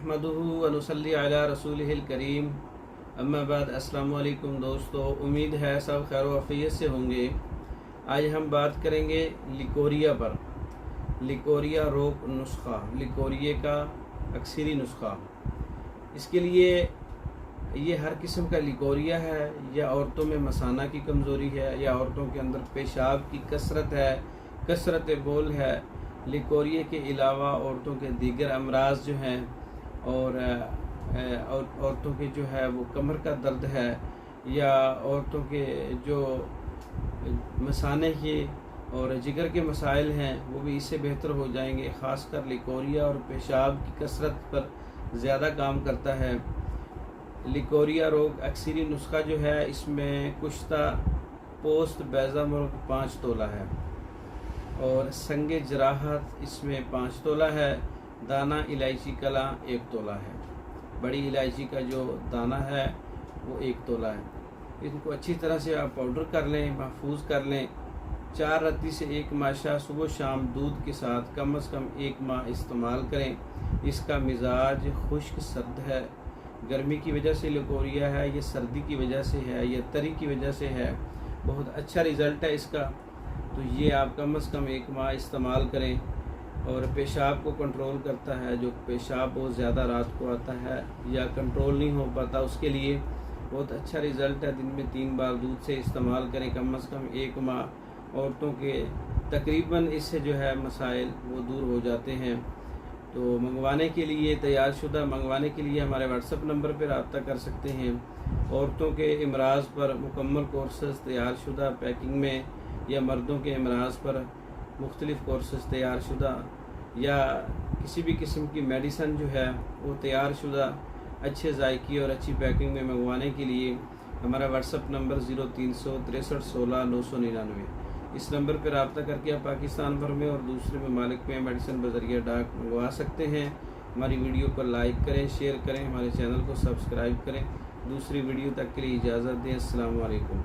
नहमदुहु व नुसल्ली अला रसूलिहिल करीम। अम्मा बाद अस्सलामु अलैकुम दोस्तों, उम्मीद है सब खैर वफ़ियत से होंगे। आज हम बात करेंगे लिकोरिया पर। लिकोरिया रोग नुस्खा, लिकोरिया का अक्सरी नुस्खा। इसके लिए ये हर किस्म का लिकोरिया है या औरतों में मसाना की कमज़ोरी है या औरतों के अंदर पेशाब की कसरत है, कसरत बोल है। लिकोरिया के अलावा औरतों के दीगर अमराज जो हैं और औरतों के जो है वो कमर का दर्द है या औरतों के जो मसाने के और जिगर के मसाइल हैं वो भी इससे बेहतर हो जाएंगे। ख़ासकर लिकोरिया और पेशाब की कसरत पर ज़्यादा काम करता है। लिकोरिया रोग अक्सरी नुस्खा जो है इसमें कुश्ता पोस्त बैज़ा मुर्ग 5 तोला है और संगे जराहत इसमें 5 तोला है। दाना इलायची कला 1 तोला है। बड़ी इलायची का जो दाना है वो 1 तोला है। इनको अच्छी तरह से आप पाउडर कर लें, महफूज कर लें। 4 रत्ती से 1 माशा सुबह शाम दूध के साथ कम से कम 1 माह इस्तेमाल करें। इसका मिजाज खुश्क सर्द है। गर्मी की वजह से लिकोरिया है, ये सर्दी की वजह से है, ये तरी की वजह से है। बहुत अच्छा रिज़ल्ट है इसका। तो ये आप कम से कम 1 माह इस्तेमाल करें। और पेशाब को कंट्रोल करता है। जो पेशाब बहुत ज़्यादा रात को आता है या कंट्रोल नहीं हो पाता, उसके लिए बहुत अच्छा रिज़ल्ट है। दिन में 3 बार दूध से इस्तेमाल करें कम से कम 1 माह। औरतों के तकरीबन इससे जो है मसाइल वो दूर हो जाते हैं। तो मंगवाने के लिए तैयारशुदा मंगवाने के लिए हमारे व्हाट्सएप नंबर पर रब्ता कर सकते हैं। औरतों के इमराज पर मुकम्मल कोर्सेज तैयारशुदा पैकिंग में या मर्दों के इमराज पर मुख्तलिफ़ कोर्सेज तैयारशुदा या किसी भी किस्म की मेडिसन जो है वो तैयारशुदा अच्छे जायकी और अच्छी पैकिंग में मंगवाने के लिए हमारा व्हाट्सएप नंबर 0363 16 999। इस नंबर पर रब्ता करके आप पाकिस्तान भर में और दूसरे ममालिक में मेडिसिन बज़रिया डाक मंगवा सकते हैं। हमारी वीडियो को लाइक करें, शेयर करें, हमारे चैनल को सब्सक्राइब करें। दूसरी वीडियो तक के लिए इजाज़त दें। अस्सलामु अलैकुम।